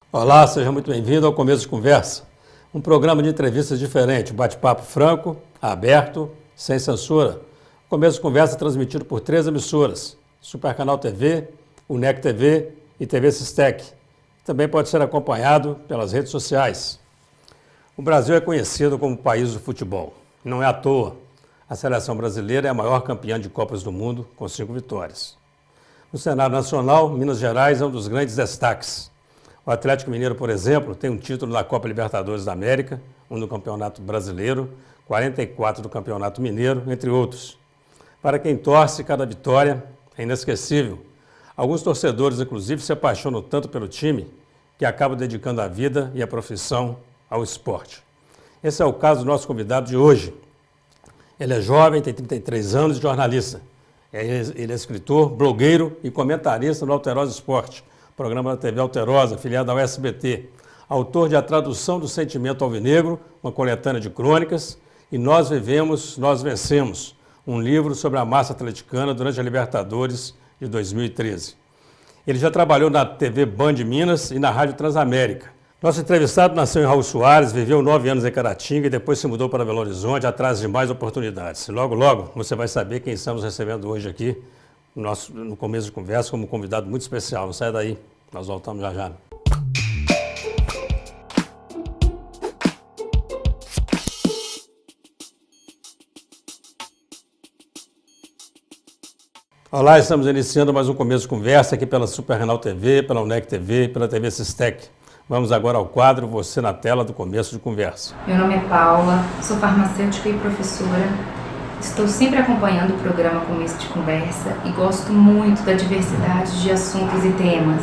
Olá, seja muito bem-vindo ao Começo de Conversa, um programa de entrevistas diferente, bate-papo franco, aberto, sem censura. O Começo de Conversa é transmitido por 3 emissoras, Supercanal TV, UNEC TV e TV Sistec. Também pode ser acompanhado pelas redes sociais. O Brasil é conhecido como país do futebol. Não é à toa. A seleção brasileira é a maior campeã de Copas do Mundo, com 5 vitórias. No cenário nacional, Minas Gerais é um dos grandes destaques. O Atlético Mineiro, por exemplo, tem um título da Copa Libertadores da América, um do Campeonato Brasileiro, 44 do Campeonato Mineiro, entre outros. Para quem torce, cada vitória é inesquecível. Alguns torcedores, inclusive, se apaixonam tanto pelo time que acabam dedicando a vida e a profissão ao esporte. Esse é o caso do nosso convidado de hoje. Ele é jovem, tem 33 anos e jornalista. Ele é escritor, blogueiro e comentarista no Alterosa Esporte, programa da TV Alterosa, filiado ao SBT. Autor de A Tradução do Sentimento Alvinegro, uma coletânea de crônicas, e Nós Vivemos, Nós Vencemos, um livro sobre a massa atleticana durante a Libertadores de 2013. Ele já trabalhou na TV Band Minas e na Rádio Transamérica. Nosso entrevistado nasceu em Raul Soares, viveu 9 anos em Caratinga e depois se mudou para Belo Horizonte atrás de mais oportunidades. Logo, logo, você vai saber quem estamos recebendo hoje aqui no Começo de Conversa como um convidado muito especial. Não sai daí, nós voltamos já já. Olá, estamos iniciando mais um Começo de Conversa aqui pela Supercanal TV, pela UNEC TV e pela TV Sistec. Vamos agora ao quadro Você na Tela do Começo de Conversa. Meu nome é Paula, sou farmacêutica e professora. Estou sempre acompanhando o programa Começo de Conversa e gosto muito da diversidade de assuntos e temas.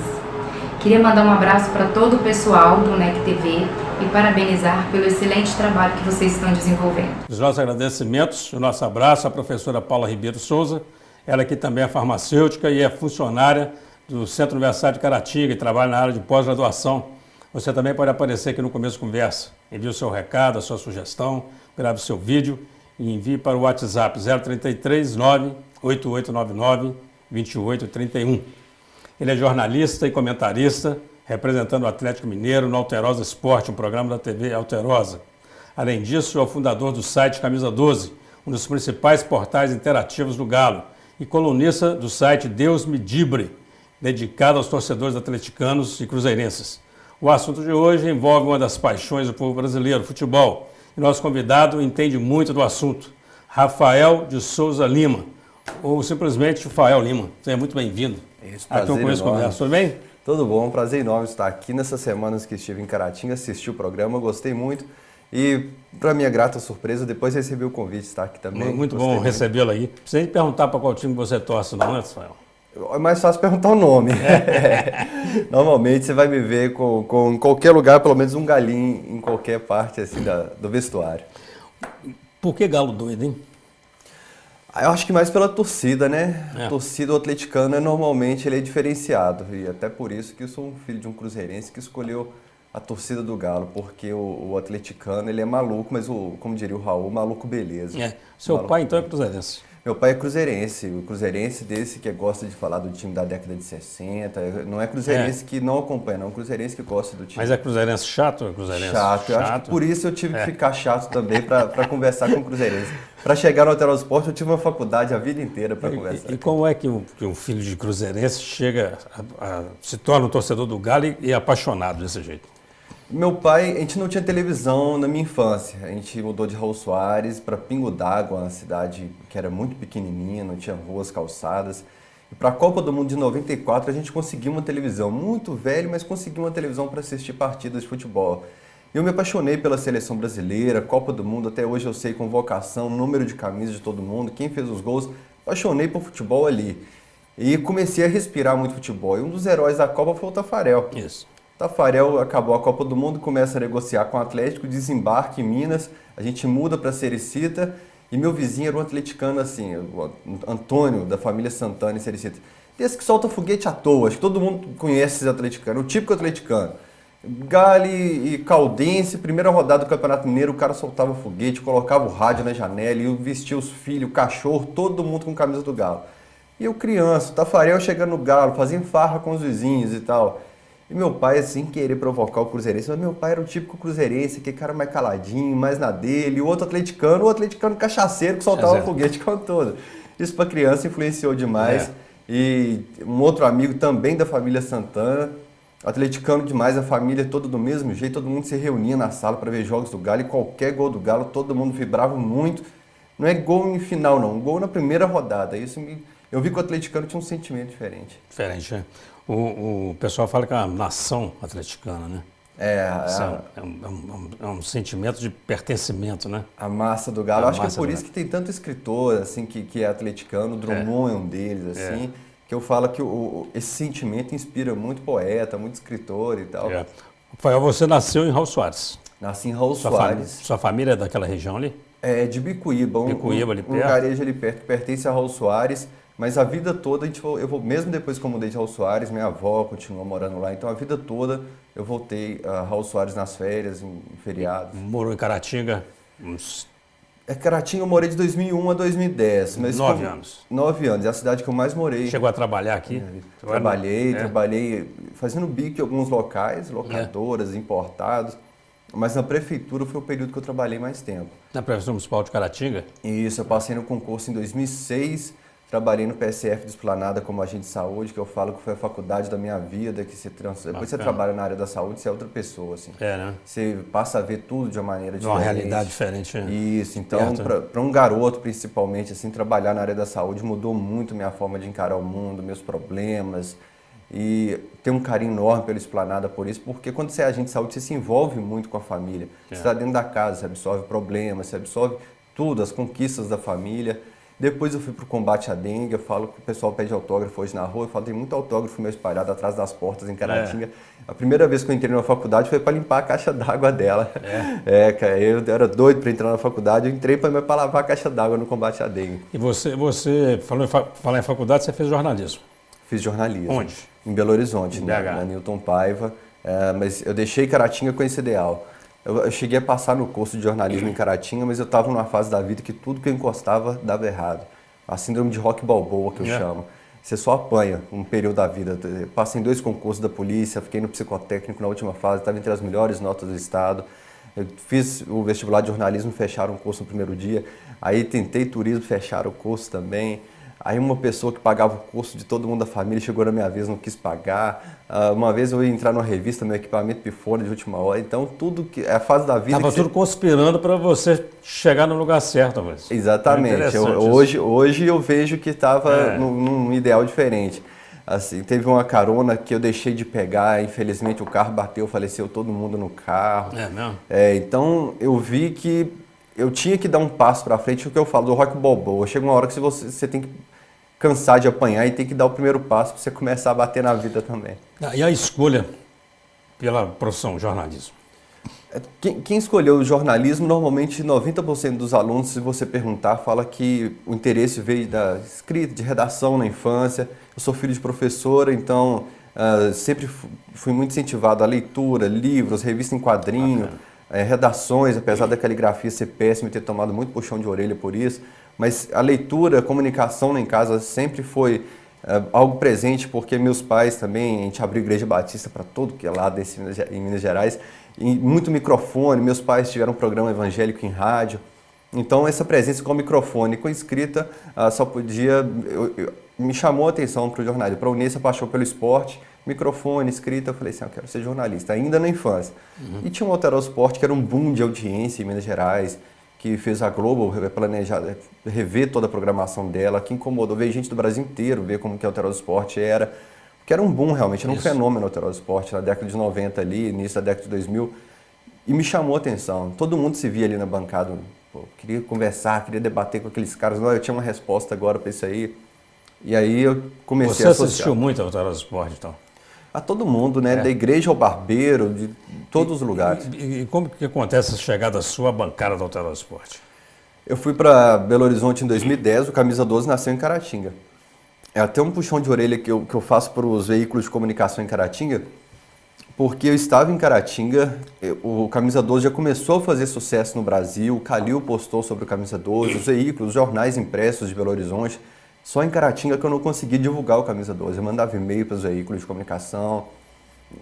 Queria mandar um abraço para todo o pessoal do UNEC TV e parabenizar pelo excelente trabalho que vocês estão desenvolvendo. Os nossos agradecimentos, o nosso abraço à professora Paula Ribeiro Souza, ela que também é farmacêutica e é funcionária do Centro Universitário de Caratinga e trabalha na área de pós-graduação. Você também pode aparecer aqui no Começo de Conversa. Envie o seu recado, a sua sugestão, grave o seu vídeo e envie para o WhatsApp 033 98899 2831. Ele é jornalista e comentarista, representando o Atlético Mineiro no Alterosa Esporte, um programa da TV Alterosa. Além disso, é o fundador do site Camisa 12, um dos principais portais interativos do Galo, e colunista do site Deus Me Dibre, dedicado aos torcedores atleticanos e cruzeirenses. O assunto de hoje envolve uma das paixões do povo brasileiro, futebol. E nosso convidado entende muito do assunto, Rafael de Souza Lima, ou simplesmente Rafael Lima. Seja muito bem-vindo. Aqui eu conheço conversa. Tudo bem? Tudo bom, prazer enorme estar aqui. Nessas semanas que estive em Caratinga, assisti o programa, gostei muito. E, para minha grata surpresa, depois recebi o convite de estar aqui também. Muito bom recebê-lo aí. Precisa nem perguntar para qual time você torce, não, né, Rafael? É mais fácil perguntar o nome. Normalmente você vai me ver com em qualquer lugar, pelo menos um galinho em qualquer parte assim, do vestuário. Por que galo doido, hein? Eu acho que mais pela torcida, né? É. A torcida atleticana, normalmente, ele é diferenciado. E até por isso que eu sou um filho de um cruzeirense que escolheu a torcida do Galo, porque o atleticano, ele é maluco, mas, como diria o Raul, maluco beleza. Seu maluco pai, então, é cruzeirense? Meu pai é cruzeirense, o cruzeirense desse que gosta de falar do time da década de 60, não é cruzeirense que não acompanha, não, é um cruzeirense que gosta do time. Mas é cruzeirense chato ou é cruzeirense chato? Eu acho que por isso eu tive que ficar chato também para conversar com o cruzeirense. Para chegar no Alterosa Esporte, eu tive uma faculdade a vida inteira para conversar. E como é que um filho de cruzeirense chega, se torna um torcedor do Galo e é apaixonado desse jeito? Meu pai, a gente não tinha televisão na minha infância. A gente mudou de Raul Soares para Pingo d'Água, uma cidade que era muito pequenininha, não tinha ruas, calçadas. E para a Copa do Mundo de 94 a gente conseguiu uma televisão, muito velho, mas conseguiu uma televisão para assistir partidas de futebol. Eu me apaixonei pela seleção brasileira, Copa do Mundo, até hoje eu sei convocação, número de camisas de todo mundo, quem fez os gols. Apaixonei por futebol ali. E comecei a respirar muito futebol. E um dos heróis da Copa foi o Tafarel. Isso. Tafarel acabou a Copa do Mundo, começa a negociar com o Atlético, desembarque em Minas, a gente muda para Sericita e meu vizinho era um atleticano assim, o Antônio, da família Santana em Sericita. Desse que solta foguete à toa, acho que todo mundo conhece esse atleticano, o típico atleticano. Galo e Caldense, primeira rodada do Campeonato Mineiro, o cara soltava foguete, colocava o rádio na janela e vestia os filhos, o cachorro, todo mundo com camisa do Galo. E eu criança, o Tafarel chegando no Galo, fazendo farra com os vizinhos e tal. E meu pai, assim, querer provocar o cruzeirense, mas meu pai era o típico cruzeirense, aquele cara mais caladinho, mais na dele, o outro atleticano cachaceiro que soltava foguete com todo. Isso para criança influenciou demais. E um outro amigo também da família Santana, atleticano demais, a família toda do mesmo jeito, todo mundo se reunia na sala para ver jogos do Galo e qualquer gol do Galo, todo mundo vibrava muito. Não é gol em final, não, gol na primeira rodada. Eu vi que o atleticano tinha um sentimento diferente. Diferente, né? O pessoal fala que é uma nação atleticana, né? É um sentimento de pertencimento, né? A massa do Galo. Acho que é por isso que tem tanto escritor assim, que é atleticano, Drummond é um deles, assim, que eu falo que esse sentimento inspira muito poeta, muito escritor e tal. Rafael, você nasceu em Raul Soares. Nasci em Raul Soares. Sua família é daquela região ali? É de Bicuíba, ali perto. Um lugarejo ali perto, que pertence a Raul Soares. Mas a vida toda, eu vou, mesmo depois que eu mudei de Raul Soares, minha avó continuou morando lá, então a vida toda eu voltei a Raul Soares nas férias, em feriados. Morou em Caratinga? Caratinga eu morei de 2001 a 2010. Mas 9 anos. 9 anos, é a cidade que eu mais morei. Chegou a trabalhar aqui? Trabalhei fazendo bico em alguns locais, locadoras, importados. Mas na prefeitura foi o período que eu trabalhei mais tempo. Na Prefeitura Municipal de Caratinga? Isso, eu passei no concurso em 2006. Trabalhei no PSF de Esplanada como agente de saúde, que eu falo que foi a faculdade da minha vida, que depois você trabalha na área da saúde, você é outra pessoa, assim. Né? Você passa a ver tudo de uma maneira diferente. Uma realidade diferente. Isso, então, para um garoto, principalmente, assim, trabalhar na área da saúde mudou muito minha forma de encarar o mundo, meus problemas. E tenho um carinho enorme pela Esplanada por isso, porque quando você é agente de saúde, você se envolve muito com a família. Você está dentro da casa, você absorve problemas, você absorve tudo, as conquistas da família. Depois eu fui para o combate à dengue, eu falo que o pessoal pede autógrafo hoje na rua, eu falo, tem muito autógrafo meu espalhado atrás das portas em Caratinga. A primeira vez que eu entrei na faculdade foi para limpar a caixa d'água dela. Cara, eu era doido para entrar na faculdade, eu entrei para lavar a caixa d'água no combate à dengue. E você falou em faculdade, você fez jornalismo? Fiz jornalismo. Onde? Em Belo Horizonte, na Newton Paiva, mas eu deixei Caratinga com esse ideal. Eu cheguei a passar no curso de jornalismo em Caratinga, mas eu estava numa fase da vida que tudo que eu encostava dava errado. A síndrome de Rock Balboa, que eu chamo. Você só apanha um período da vida. Eu passei em 2 concursos da polícia, fiquei no psicotécnico na última fase, estava entre as melhores notas do estado. Eu fiz o vestibular de jornalismo, fecharam o curso no primeiro dia. Aí tentei turismo, fecharam o curso também. Aí uma pessoa que pagava o curso de todo mundo da família chegou na minha vez, não quis pagar. Uma vez eu ia entrar numa revista, meu equipamento pifou de última hora. Então tudo que é a fase da vida... Estava tudo conspirando para você chegar no lugar certo, mas... Exatamente. Hoje eu vejo que estava num ideal diferente. Assim, teve uma carona que eu deixei de pegar, infelizmente o carro bateu, faleceu todo mundo no carro. É mesmo? Então eu vi que eu tinha que dar um passo para frente, o que eu falo do Rock Balboa. Chega uma hora que você tem que cansar de apanhar e tem que dar o primeiro passo para você começar a bater na vida também. E a escolha pela profissão jornalismo? Quem escolheu o jornalismo, normalmente 90% dos alunos, se você perguntar, fala que o interesse veio da escrita, de redação na infância. Eu sou filho de professora, então sempre fui muito incentivado à leitura, livros, revista em quadrinho, redações, apesar da caligrafia ser péssima e ter tomado muito puxão de orelha por isso. Mas a leitura, a comunicação lá em casa sempre foi algo presente, porque meus pais também, a gente abriu Igreja Batista para todo que é lado em Minas Gerais, e muito microfone, meus pais tiveram um programa evangélico em rádio, então essa presença com microfone e com escrita só podia, me chamou a atenção para o jornalismo, para unir essa paixão pelo esporte, microfone, escrita, eu falei assim, eu quero ser jornalista, ainda na infância. E tinha um Alterosa Esporte que era um boom de audiência em Minas Gerais, que fez a Globo planejar, rever toda a programação dela, que incomodou, veio gente do Brasil inteiro ver como que a Alterosa Esporte era, que era um boom realmente, era um fenômeno a Alterosa Esporte na década de 90 ali, início da década de 2000, e me chamou a atenção. Todo mundo se via ali na bancada, queria conversar, queria debater com aqueles caras, não, eu tinha uma resposta agora para isso aí, e aí eu comecei a associar. Você assistiu muito ao Alterosa Esporte, então? A todo mundo, né? Da igreja ao barbeiro, de todos os lugares. E como que acontece a chegada sua à bancada do Alterosa Esporte? Eu fui para Belo Horizonte em 2010, o Camisa 12 nasceu em Caratinga. É até um puxão de orelha que eu faço para os veículos de comunicação em Caratinga, porque eu estava em Caratinga, o Camisa 12 já começou a fazer sucesso no Brasil, o Calil postou sobre o Camisa 12, os veículos, os jornais impressos de Belo Horizonte. Só em Caratinga que eu não consegui divulgar o Camisa 12. Eu mandava e-mail para os veículos de comunicação.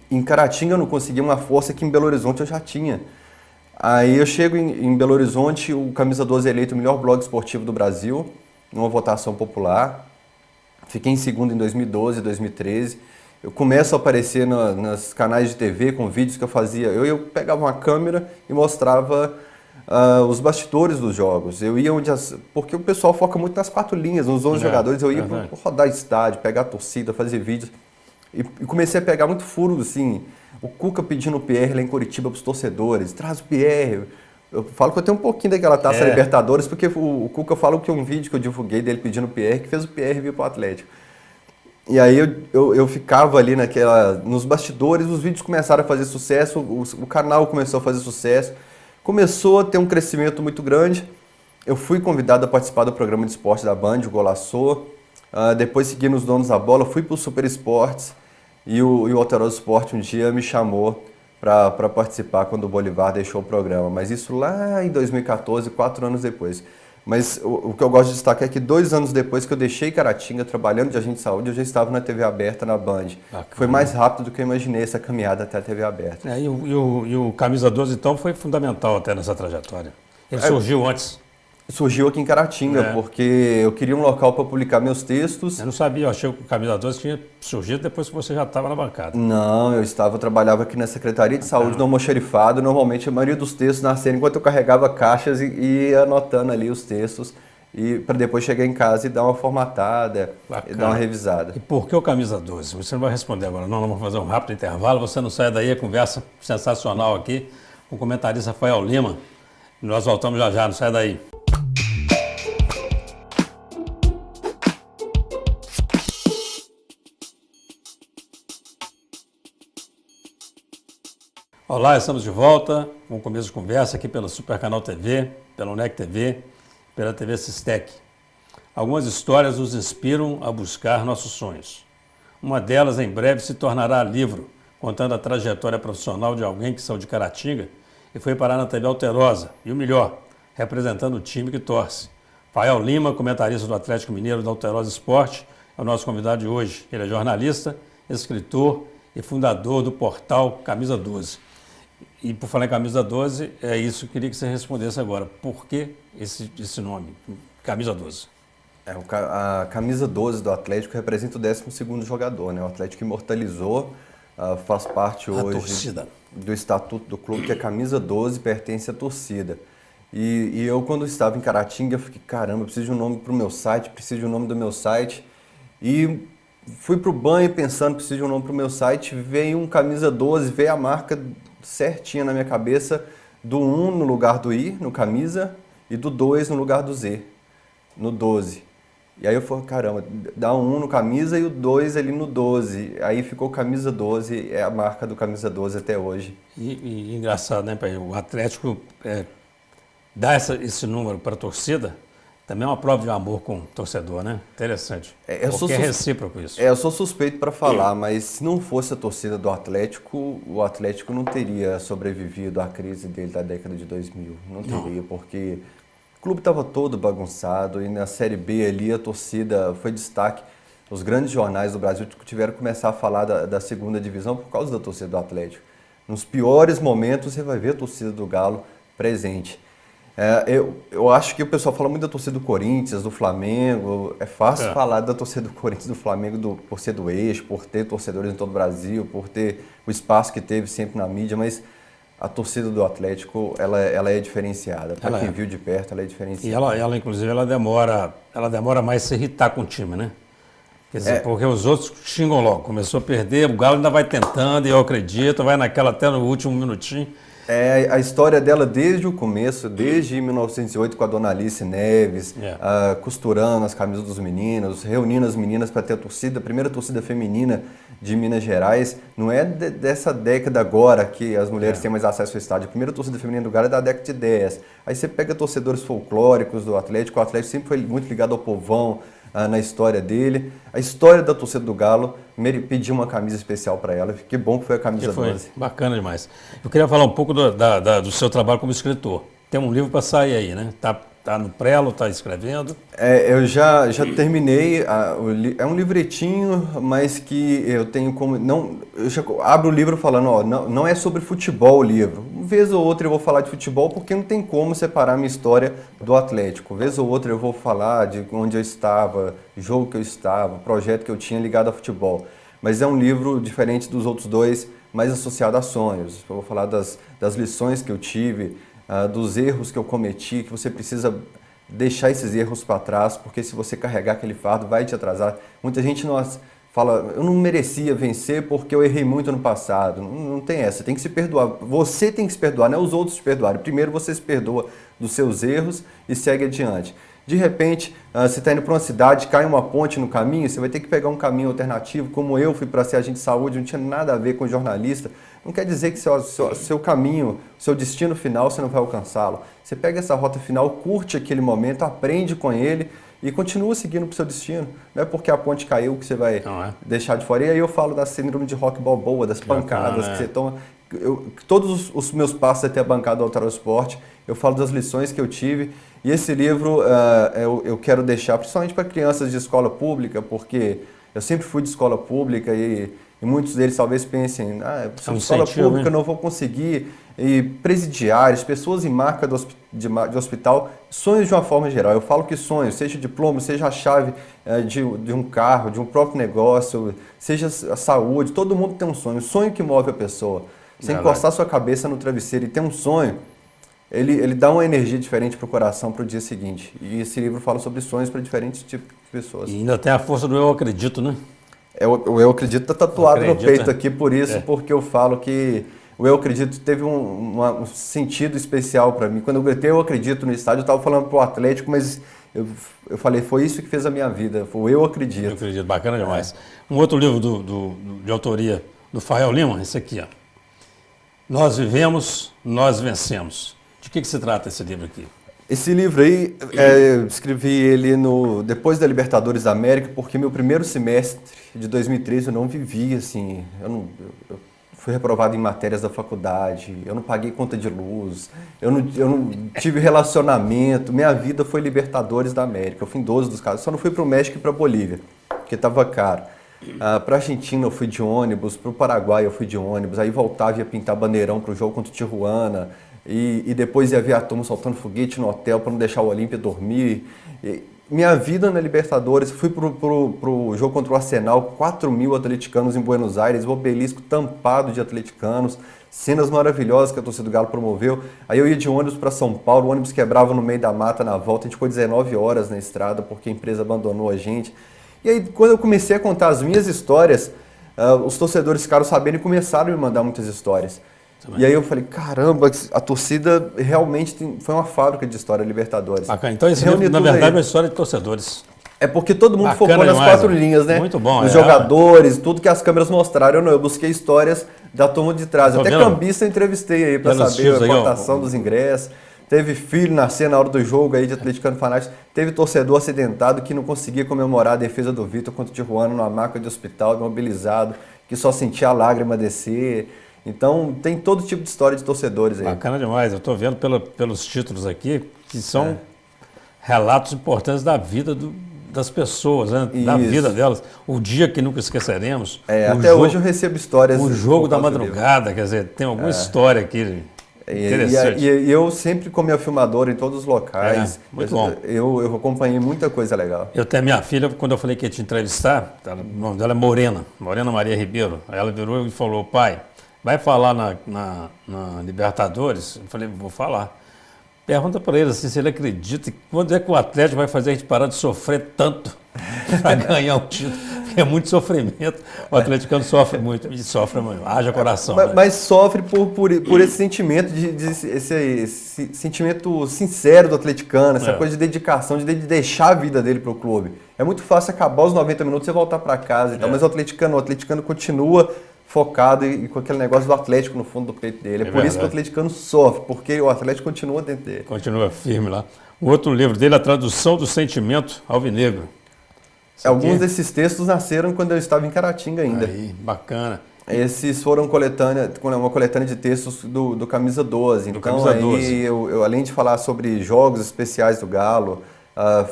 Em Caratinga eu não conseguia uma força que em Belo Horizonte eu já tinha. Aí eu chego em Belo Horizonte, o Camisa 12 é eleito o melhor blog esportivo do Brasil, numa votação popular. Fiquei em segundo em 2012, 2013. Eu começo a aparecer nos canais de TV com vídeos que eu fazia. Eu pegava uma câmera e mostrava os bastidores dos jogos. Eu ia porque o pessoal foca muito nas 4 linhas, nos 11 jogadores. Eu ia rodar estádio, pegar a torcida, fazer vídeos. E comecei a pegar muito furo, assim, o Cuca pedindo o Pierre lá em Curitiba para os torcedores. Traz o Pierre. Eu falo que eu tenho um pouquinho daquela Taça Libertadores, porque o Cuca falou que um vídeo que eu divulguei dele pedindo o Pierre, que fez o Pierre vir para o Atlético. E aí eu ficava ali nos bastidores, os vídeos começaram a fazer sucesso, o canal começou a fazer sucesso, começou a ter um crescimento muito grande. Eu fui convidado a participar do programa de esporte da Band, o Golaçô. Depois segui nos Donos da Bola, fui para o Super Esportes e o Alterosa Esporte um dia me chamou para participar quando o Bolívar deixou o programa. Mas isso lá em 2014, 4 anos depois. Mas o que eu gosto de destacar é que 2 anos depois que eu deixei Caratinga, trabalhando de agente de saúde, eu já estava na TV aberta, na Band. Foi mais rápido do que eu imaginei essa caminhada até a TV aberta. E o Camisa 12, então, foi fundamental até nessa trajetória. Ele surgiu antes. Surgiu aqui em Caratinga, porque eu queria um local para publicar meus textos. Eu não sabia, eu achei que o Camisa 12 tinha surgido depois que você já estava na bancada. Não, eu trabalhava aqui na Secretaria de Saúde do Almoxarifado. Normalmente a maioria dos textos nasceram enquanto eu carregava caixas e ia anotando ali os textos, e para depois chegar em casa e dar uma formatada, e dar uma revisada. E por que o Camisa 12? Você não vai responder agora, não, vamos fazer um rápido intervalo. Você não sai daí, a conversa sensacional aqui com o comentarista Rafael Lima. Nós voltamos já, não sai daí. Olá, estamos de volta com o Começo de Conversa aqui pela Super Canal TV, pela UNEC TV, pela TV Sistec. Algumas histórias nos inspiram a buscar nossos sonhos. Uma delas, em breve, se tornará livro, contando a trajetória profissional de alguém que saiu de Caratinga e foi parar na TV Alterosa. E o melhor, representando o time que torce. Rafael Lima, comentarista do Atlético Mineiro da Alterosa Esporte, é o nosso convidado de hoje. Ele é jornalista, escritor e fundador do portal Camisa 12. E por falar em Camisa 12, é isso que eu queria que você respondesse agora. Por que esse nome, Camisa 12? A Camisa 12 do Atlético representa o 12º jogador, né? O Atlético imortalizou, faz parte hoje do estatuto do clube, que a Camisa 12 pertence à torcida. E eu, quando estava em Caratinga, eu fiquei, caramba, eu preciso de um nome para o meu site, preciso de um nome do meu site. E fui para o banho pensando, preciso de um nome para o meu site, veio um Camisa 12, veio a marca certinha na minha cabeça, do 1 no lugar do I, no camisa, e do 2 no lugar do Z, no 12. E aí eu falei, caramba, dá um 1 no camisa e o 2 ali no 12. Aí ficou Camisa 12, é a marca do Camisa 12 até hoje. E engraçado, né, pai? O Atlético dá esse número para a torcida, também é uma prova de amor com o torcedor, né? Interessante. Porque é recíproco isso. Eu sou suspeito para falar, mas se não fosse a torcida do Atlético, o Atlético não teria sobrevivido à crise dele da década de 2000. Não teria, porque o clube estava todo bagunçado e na Série B ali a torcida foi destaque. Os grandes jornais do Brasil tiveram que começar a falar da segunda divisão por causa da torcida do Atlético. Nos piores momentos você vai ver a torcida do Galo presente. Eu acho que o pessoal fala muito da torcida do Corinthians, do Flamengo. É fácil falar da torcida do Corinthians, do Flamengo, por ser do eixo, por ter torcedores em todo o Brasil, por ter o espaço que teve sempre na mídia, mas a torcida do Atlético, ela é diferenciada. Para quem viu de perto, ela é diferenciada. E ela inclusive, ela demora mais a se irritar com o time, né? Quer dizer, porque os outros xingam logo. Começou a perder, o Galo ainda vai tentando, e eu acredito, vai naquela até no último minutinho. A história dela desde o começo, desde 1908 com a dona Alice Neves, costurando as camisas dos meninos, reunindo as meninas para ter a primeira torcida feminina de Minas Gerais. Não é dessa década agora que as mulheres têm mais acesso ao estádio. A primeira torcida feminina do Galo é da década de 10. Aí você pega torcedores folclóricos do Atlético, o Atlético sempre foi muito ligado ao povão, na história dele. A história da torcida do Galo pediu uma camisa especial para ela. Que bom que foi a camisa 12. Bacana demais. Eu queria falar um pouco do seu trabalho como escritor. Tem um livro para sair aí, né? Tá Tá no prelo, está escrevendo? Eu já terminei, é um livretinho, mas que eu tenho como... Não, eu já abro o livro falando, ó, não é sobre futebol o livro. Uma vez ou outra eu vou falar de futebol porque não tem como separar minha história do Atlético. Uma vez ou outra eu vou falar de onde eu estava, jogo que eu estava, projeto que eu tinha ligado a futebol. Mas é um livro diferente dos outros dois, mais associado a sonhos. Eu vou falar das lições que eu tive, dos erros que eu cometi, que você precisa deixar esses erros para trás, porque se você carregar aquele fardo vai te atrasar. Muita gente fala, eu não merecia vencer porque eu errei muito no passado. Não tem essa, tem que se perdoar. Você tem que se perdoar, não é os outros se perdoarem. Primeiro você se perdoa dos seus erros e segue adiante. De repente, você está indo para uma cidade, cai uma ponte no caminho, você vai ter que pegar um caminho alternativo, como eu fui para ser agente de saúde, não tinha nada a ver com jornalista. Não quer dizer que seu caminho, seu destino final, você não vai alcançá-lo. Você pega essa rota final, curte aquele momento, aprende com ele e continua seguindo para o seu destino. Não é porque a ponte caiu que você vai deixar de fora. E aí eu falo da síndrome de Rock Balboa, das pancadas que você toma. Todos os meus passos até a bancada do Altar Esporte, eu falo das lições que eu tive. E esse livro eu quero deixar principalmente para crianças de escola pública, porque eu sempre fui de escola pública e muitos deles talvez pensem, de escola pública não vou conseguir. E presidiários, pessoas em marca de hospital, sonhos de uma forma geral. Eu falo que sonhos, seja diploma, seja a chave de um carro, de um próprio negócio, seja a saúde, todo mundo tem um sonho. O sonho que move a pessoa. Você encostar sua cabeça no travesseiro e ter um sonho, ele dá uma energia diferente para o coração para o dia seguinte. E esse livro fala sobre sonhos para diferentes tipos de pessoas. E ainda tem a força do eu acredito, né? O eu acredito está tatuado no peito aqui, por isso, porque eu falo que o eu acredito teve um sentido especial para mim.Ando eu gritei eu acredito no estádio, eu estava falando para o Atlético, mas eu falei, foi isso que fez a minha vida, foi o eu acredito. Eu acredito, bacana demais. Um outro livro de autoria do Fael Lima, esse aqui, ó. Nós vivemos, nós vencemos. De que se trata esse livro aqui? Esse livro aí, eu escrevi ele depois da Libertadores da América, porque meu primeiro semestre de 2013 eu não vivi assim, eu fui reprovado em matérias da faculdade, eu não paguei conta de luz, eu não tive relacionamento, minha vida foi Libertadores da América, eu fui em 12 dos casos, só não fui para o México e para a Bolívia, porque estava caro. Para a Argentina eu fui de ônibus, para o Paraguai eu fui de ônibus, aí voltava e ia pintar bandeirão para o jogo contra o Tijuana, e depois ia ver a turma soltando foguete no hotel para não deixar o Olímpia dormir. Minha vida na Libertadores, fui pro jogo contra o Arsenal, 4.000 atleticanos em Buenos Aires, o obelisco tampado de atleticanos, cenas maravilhosas que a torcida do Galo promoveu. Aí eu ia de ônibus para São Paulo, o ônibus quebrava no meio da mata na volta, a gente ficou 19 horas na estrada porque a empresa abandonou a gente. E aí quando eu comecei a contar as minhas histórias, os torcedores ficaram sabendo e começaram a me mandar muitas histórias. Também. E aí eu falei, caramba, a torcida realmente foi uma fábrica de história Libertadores. Bacana. Então esse livro, na verdade, é uma história de torcedores. É porque todo mundo focou nas quatro linhas, né? Muito bom. Os jogadores, tudo que as câmeras mostraram. Eu busquei histórias da turma de trás. Até cambista eu entrevistei aí para saber a cotação dos ingressos. Teve filho nascer na hora do jogo aí de atleticano fanático. Teve torcedor acidentado que não conseguia comemorar a defesa do Vitor contra o Tijuana numa maca de hospital, imobilizado, que só sentia a lágrima descer. Então, tem todo tipo de história de torcedores aí. Bacana demais. Eu estou vendo pelos títulos aqui, que são relatos importantes da vida das pessoas, né? Da vida delas. O dia que nunca esqueceremos. Até hoje eu recebo histórias. O jogo da madrugada, quer dizer, tem alguma história aqui interessante. E eu sempre com minha filmadora em todos os locais. Muito bom. Eu acompanhei muita coisa legal. Eu tenho a minha filha, quando eu falei que ia te entrevistar, o nome dela é Morena Maria Ribeiro. Aí ela virou e falou, pai, vai falar na Libertadores? Eu falei, vou falar. Pergunta para ele assim, se ele acredita, quando é que o Atlético vai fazer a gente parar de sofrer tanto para ganhar o título? Porque é muito sofrimento. O atleticano sofre muito, e sofre muito. Haja coração. Mas sofre por esse sentimento, esse sentimento sincero do atleticano, essa coisa de dedicação, de deixar a vida dele para o clube. É muito fácil acabar os 90 minutos e voltar para casa e tal, mas o atleticano continua focado e com aquele negócio do Atlético no fundo do peito dele. É por isso que o atleticano sofre, porque o Atlético continua dentro dele. Continua firme lá. O outro livro dele, A Tradução do Sentimento Alvinegro. Alguns desses textos nasceram quando eu estava em Caratinga ainda. Aí, bacana. Esses foram uma coletânea de textos do Camisa 12. Então, Camisa aí 12. eu, além de falar sobre jogos especiais do Galo,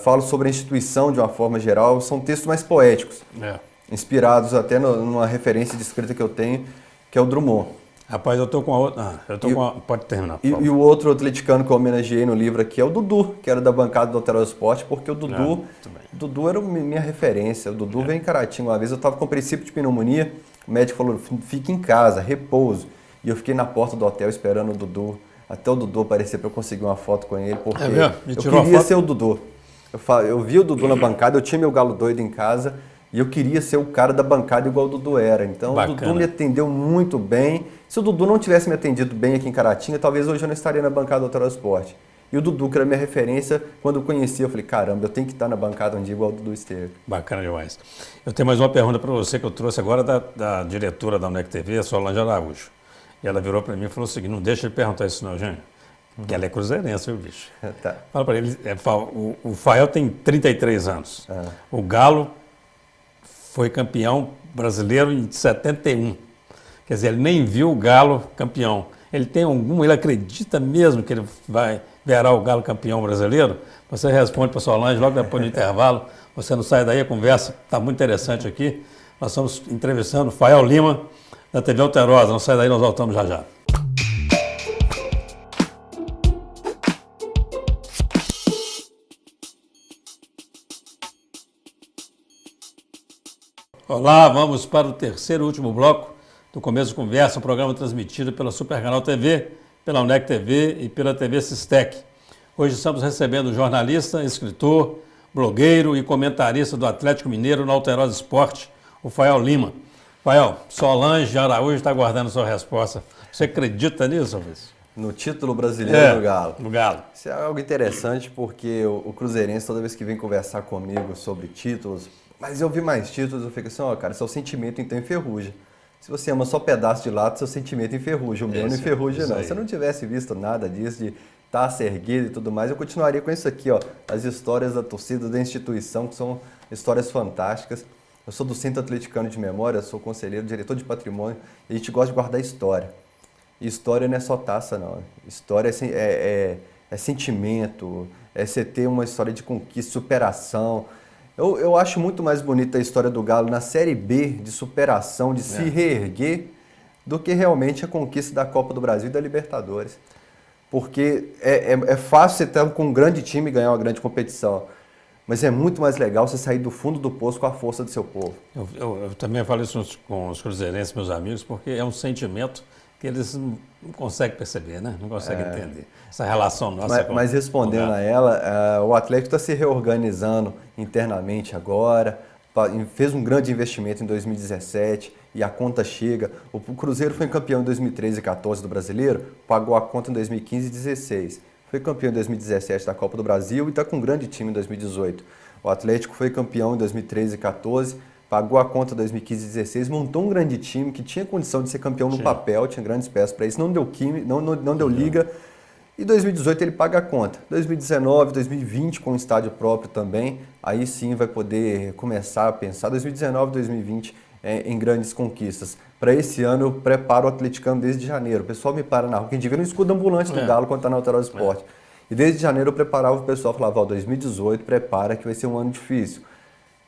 falo sobre a instituição de uma forma geral, são textos mais poéticos, inspirados até numa referência de escrita que eu tenho, que é o Drummond. Rapaz, eu tô com a outra. Pode terminar. E o outro atleticano que eu homenageei no livro aqui é o Dudu, que era da bancada do Alterosa Esporte, porque o Dudu era minha referência. O Dudu veio em Caratinga uma vez, eu estava com princípio de pneumonia, o médico falou, fique em casa, repouso. E eu fiquei na porta do hotel esperando o Dudu, até o Dudu aparecer para eu conseguir uma foto com ele, porque eu queria ser o Dudu. Eu vi o Dudu na bancada, eu tinha meu galo doido em casa, e eu queria ser o cara da bancada igual o Dudu era. Então o Dudu me atendeu muito bem. Se o Dudu não tivesse me atendido bem aqui em Caratinga, talvez hoje eu não estaria na bancada do Alterosa Esporte. E o Dudu, que era minha referência, quando eu conheci, eu falei, caramba, eu tenho que estar na bancada um dia igual o Dudu esteve. Bacana demais. Eu tenho mais uma pergunta para você que eu trouxe agora da diretora da UNEC TV, a Solange Araújo. E ela virou para mim e falou o seguinte, não deixa ele perguntar isso não, gente. Porque ela é cruzeirense, viu, bicho? Tá. Fala para ele, o Fael tem 33 anos. O Galo foi campeão brasileiro em 71. Quer dizer, ele nem viu o Galo campeão. Ele acredita mesmo que ele verá o Galo campeão brasileiro? Você responde para a Solange logo depois do intervalo. Você não sai daí, a conversa está muito interessante aqui. Nós estamos entrevistando o Fael Lima, da TV Alterosa. Não sai daí, nós voltamos já já. Olá, vamos para o terceiro e último bloco do Começo de Conversa, um programa transmitido pela Super Canal TV, pela UNEC TV e pela TV Sistec. Hoje estamos recebendo o jornalista, escritor, blogueiro e comentarista do Atlético Mineiro no Alterosa Esporte, o Fael Lima. Fael, Solange Araújo está aguardando sua resposta. Você acredita nisso, Luiz? No título brasileiro do Galo. No Galo. Isso é algo interessante porque o cruzeirense, toda vez que vem conversar comigo sobre títulos, mas eu vi mais títulos, eu fico assim, cara, seu sentimento então enferruja. Se você ama só pedaço de lado, seu sentimento enferruja. O meu não enferruja, não. Se eu não tivesse visto nada disso, de taça erguida e tudo mais, eu continuaria com isso aqui, as histórias da torcida, da instituição, que são histórias fantásticas. Eu sou do Centro Atleticano de Memória, sou conselheiro, diretor de patrimônio, e a gente gosta de guardar história. E história não é só taça, não. História é sentimento, é você ter uma história de conquista, superação. Eu acho muito mais bonita a história do Galo na Série B, de superação, de se reerguer, do que realmente a conquista da Copa do Brasil e da Libertadores. Porque é fácil você estar com um grande time e ganhar uma grande competição, mas é muito mais legal você sair do fundo do poço com a força do seu povo. Eu também falo isso com os cruzeirenses, meus amigos, porque é um sentimento que eles não conseguem perceber, né? Não conseguem entender. Essa relação nossa mas respondendo a ela, o Atlético está se reorganizando internamente agora, fez um grande investimento em 2017 e a conta chega. O Cruzeiro foi campeão em 2013 e 2014 do Brasileiro, pagou a conta em 2015 e 2016. Foi campeão em 2017 da Copa do Brasil e está com um grande time em 2018. O Atlético foi campeão em 2013 e 2014, pagou a conta em 2015 e 2016, montou um grande time que tinha condição de ser campeão no papel, tinha grandes peças para isso, não deu liga. E 2018 ele paga a conta. 2019, 2020 com o estádio próprio também, aí sim vai poder começar a pensar. 2019, 2020 em grandes conquistas. Para esse ano eu preparo o atleticano desde janeiro. O pessoal me para na rua, quem diga no escudo ambulante do Galo quando está na Alterosa Esporte. E desde janeiro eu preparava o pessoal, falava, 2018 prepara que vai ser um ano difícil.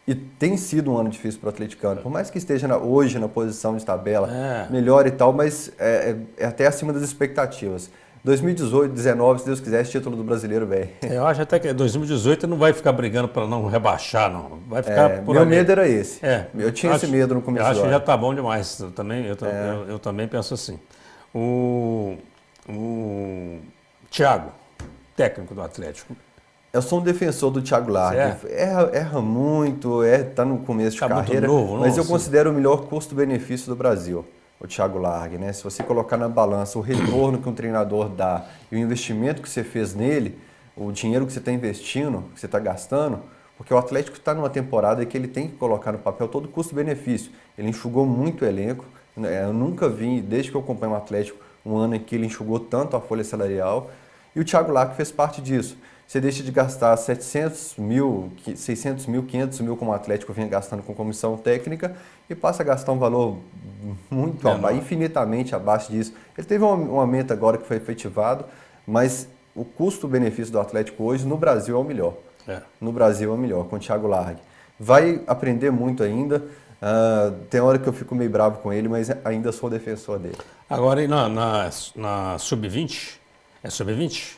E tem sido um ano difícil para o atleticano, por mais que esteja hoje na posição de tabela melhor e tal, mas é até acima das expectativas. 2018, 2019, se Deus quiser, esse título do brasileiro, velho. Eu acho até que 2018 não vai ficar brigando para não rebaixar, não. Vai ficar por meu ali. medo era esse. Eu tinha esse medo no começo. Eu acho que já está bom demais. Eu também penso assim. O Thiago, técnico do Atlético. Eu sou um defensor do Thiago Largue. Erra muito, está no começo de carreira, mas eu considero o melhor custo-benefício do Brasil, o Thiago Largue, né? Se você colocar na balança o retorno que um treinador dá e o investimento que você fez nele, o dinheiro que você está investindo, que você está gastando, porque o Atlético está numa temporada que ele tem que colocar no papel todo o custo-benefício. Ele enxugou muito o elenco. Eu nunca vi, desde que eu acompanho o Atlético, um ano em que ele enxugou tanto a folha salarial. E o Thiago Largue fez parte disso. Você deixa de gastar 700 mil, 600 mil, 500 mil como o Atlético vinha gastando com comissão técnica e passa a gastar um valor muito abaixo, infinitamente abaixo disso. Ele teve um aumento agora que foi efetivado, mas o custo-benefício do Atlético hoje no Brasil é o melhor. No Brasil é o melhor, com o Thiago Largue. Vai aprender muito ainda. Tem hora que eu fico meio bravo com ele, mas ainda sou defensor dele. Agora, e na Sub-20? É Sub-20?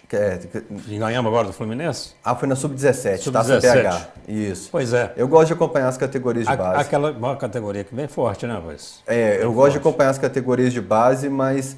E ganhamos agora do Fluminense? Foi na Sub-17, Sub-17. Taça PH. Isso. Pois é. Eu gosto de acompanhar as categorias de base. Aquela uma categoria que vem forte, né, Luiz? Eu gosto de acompanhar as categorias de base, mas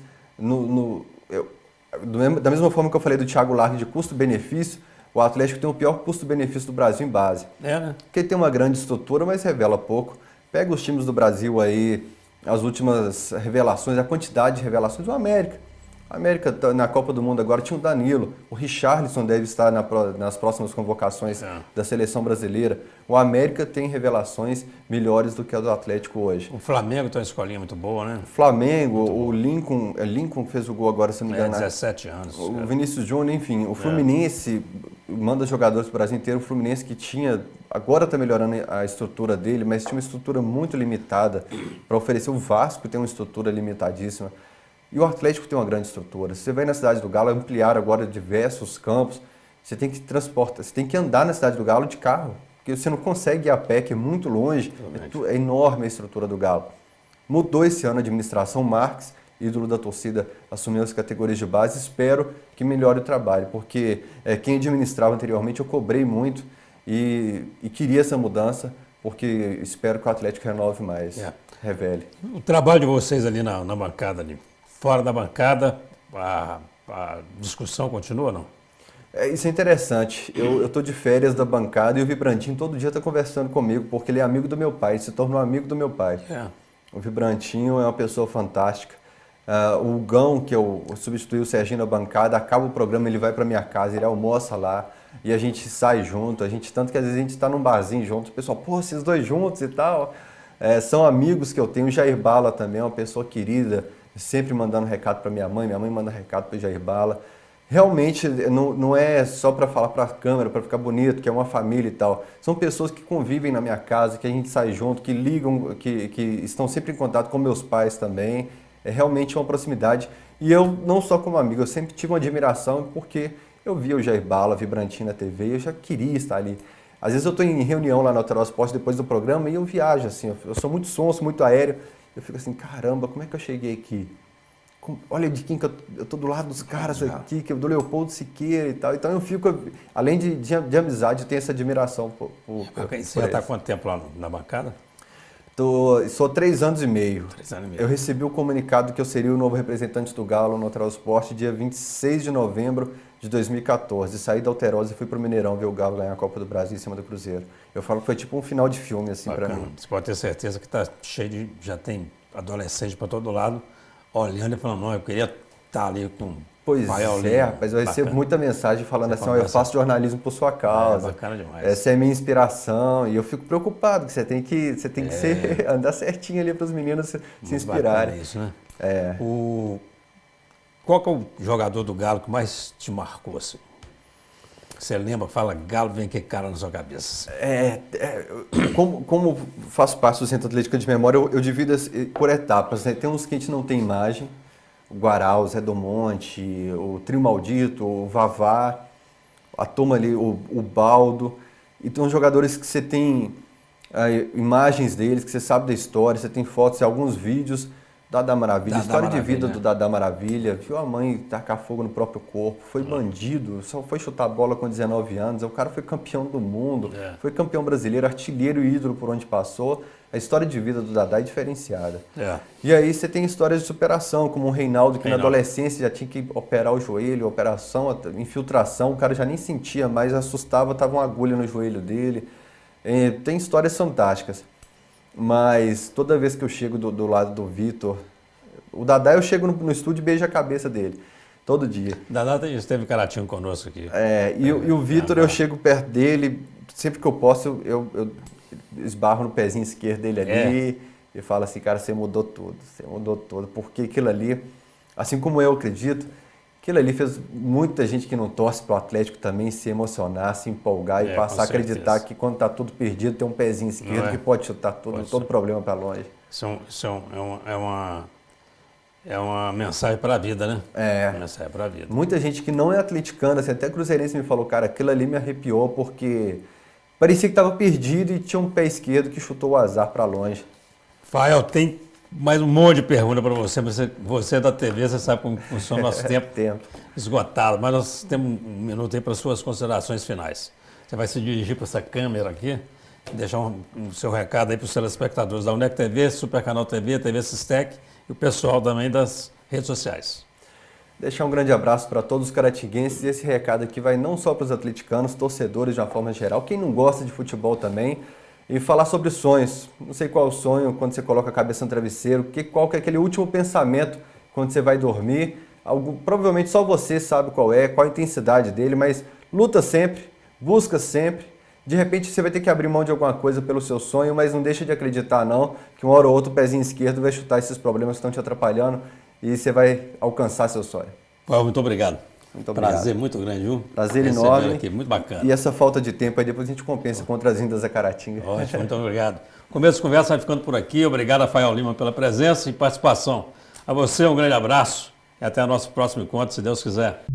da mesma forma que eu falei do Thiago Largue de custo-benefício, o Atlético tem o pior custo-benefício do Brasil em base. Né? Porque tem uma grande estrutura, mas revela pouco. Pega os times do Brasil aí, as últimas revelações, a quantidade de revelações. O América. A América na Copa do Mundo agora tinha o Danilo. O Richarlison deve estar nas próximas convocações da seleção brasileira. O América tem revelações melhores do que a do Atlético hoje. O Flamengo tem uma escolinha muito boa, né? O Flamengo, o Lincoln fez o gol agora, se não me engano. 17 anos. O Vinícius Júnior, enfim. O Fluminense manda jogadores para o Brasil inteiro. O Fluminense que tinha, agora está melhorando a estrutura dele, mas tinha uma estrutura muito limitada para oferecer. O Vasco tem uma estrutura limitadíssima. E o Atlético tem uma grande estrutura. Você vai na Cidade do Galo, ampliar agora diversos campos, você tem que transportar, você tem que andar na Cidade do Galo de carro, porque você não consegue ir a pé, que é muito longe, é enorme a estrutura do Galo. Mudou esse ano a administração, Marques, ídolo da torcida, assumiu as categorias de base, espero que melhore o trabalho, porque quem administrava anteriormente eu cobrei muito e queria essa mudança, porque espero que o Atlético renove mais, revele. O trabalho de vocês ali na bancada ali. Fora da bancada, a discussão continua, não? Isso é interessante. Eu estou de férias da bancada e o Vibrantinho todo dia está conversando comigo, porque ele é amigo do meu pai, ele se tornou amigo do meu pai. O Vibrantinho é uma pessoa fantástica. O Gão, que eu substituí o Serginho na bancada, acaba o programa, ele vai para minha casa, ele almoça lá e a gente sai junto. Tanto que às vezes a gente está num barzinho junto, o pessoal, pô, esses dois juntos e tal. São amigos que eu tenho. O Jair Bala também é uma pessoa querida, sempre mandando recado para minha mãe manda recado para o Jair Bala. Realmente não é só para falar para a câmera, para ficar bonito, que é uma família e tal. São pessoas que convivem na minha casa, que a gente sai junto, que ligam, que estão sempre em contato com meus pais também. É realmente uma proximidade. E eu, não só como amigo, eu sempre tive uma admiração, porque eu via o Jair Bala, Vibrantinho na TV, e eu já queria estar ali. Às vezes eu estou em reunião lá no Alterosa Esporte depois do programa e eu viajo, assim, eu sou muito sonso, muito aéreo. Eu fico assim, caramba, como é que eu cheguei aqui? Olha de quem que eu estou do lado dos caras aqui, que é do Leopoldo Siqueira e tal. Então eu fico, além de amizade, eu tenho essa admiração por Você já está há quanto tempo lá na bancada? Sou 3 anos e meio. 3 anos e meio. Eu recebi o comunicado que eu seria o novo representante do Galo no Alterosa Esporte dia 26 de novembro de 2014. Saí da Alterosa e fui para o Mineirão ver o Galo ganhar a Copa do Brasil em cima do Cruzeiro. Eu falo que foi tipo um final de filme assim para mim. Você pode ter certeza que está cheio já tem adolescente para todo lado, olhando e falando, não, eu queria estar ali com Pois rapaz, eu recebo muita mensagem falando assim, eu faço jornalismo por sua causa. Bacana demais. Essa é a minha inspiração. E eu fico preocupado, que você tem que andar certinho ali para os meninos se inspirarem. Isso, né? Qual que é o jogador do Galo que mais te marcou assim? Você lembra, fala, Galo, vem que cara na sua cabeça. Como faço parte do Centro Atlético de Memória, eu divido por etapas, né? Tem uns que a gente não tem imagem, o Guará, o Zé Domonte, o Trio Maldito, o Vavá, a turma ali, o Baldo. E tem uns jogadores que você tem imagens deles, que você sabe da história, você tem fotos e alguns vídeos. Dada Maravilha, história de vida do Dada Maravilha, viu a mãe tacar fogo no próprio corpo, foi bandido, só foi chutar bola com 19 anos, o cara foi campeão do mundo, foi campeão brasileiro, artilheiro e ídolo por onde passou. A história de vida do Dadá é diferenciada. E aí você tem histórias de superação, como o Reinaldo, que na adolescência já tinha que operar o joelho, operação, infiltração, o cara já nem sentia mais, assustava, tava uma agulha no joelho dele. Tem histórias fantásticas. Mas toda vez que eu chego do lado do Vitor, o Dadá, eu chego no estúdio e beijo a cabeça dele, todo dia. O Dadá esteve caratinho conosco aqui. E o Vitor, eu chego perto dele, sempre que eu posso, eu esbarro no pezinho esquerdo dele ali e falo assim, cara, você mudou tudo, porque aquilo ali, assim como eu acredito, Aquilo ali fez muita gente que não torce para o Atlético também se emocionar, se empolgar e passar a acreditar que quando está tudo perdido tem um pezinho esquerdo que pode chutar todo problema para longe. Isso é uma mensagem para a vida, né? É. Uma mensagem para a vida. Muita gente que não é atleticana, assim, até cruzeirense me falou, cara, aquilo ali me arrepiou porque parecia que estava perdido e tinha um pé esquerdo que chutou o azar para longe. Fael, tem mais um monte de perguntas para você, mas você é da TV, você sabe como funciona o nosso tempo esgotado, mas nós temos um minuto aí para suas considerações finais. Você vai se dirigir para essa câmera aqui, deixar o seu recado aí para os telespectadores da UNEC TV, Supercanal TV, TV Sistec e o pessoal também das redes sociais. Deixar um grande abraço para todos os caratinguenses e esse recado aqui vai não só para os atleticanos, torcedores de uma forma geral, quem não gosta de futebol também, e falar sobre sonhos. Não sei qual é o sonho quando você coloca a cabeça no travesseiro, qual que é aquele último pensamento quando você vai dormir. Provavelmente só você sabe qual a intensidade dele, mas luta sempre, busca sempre. De repente você vai ter que abrir mão de alguma coisa pelo seu sonho, mas não deixa de acreditar não, que uma hora ou outra o pezinho esquerdo vai chutar esses problemas que estão te atrapalhando e você vai alcançar seu sonho. Paulo, muito obrigado. Muito obrigado. Prazer muito grande, viu? Prazer enorme. Aqui, muito bacana. E essa falta de tempo aí depois a gente compensa contra as vindas a Caratinga. Ótimo, muito obrigado. Começo de conversa vai ficando por aqui. Obrigado a Fael Lima pela presença e participação. A você um grande abraço e até o nosso próximo encontro, se Deus quiser.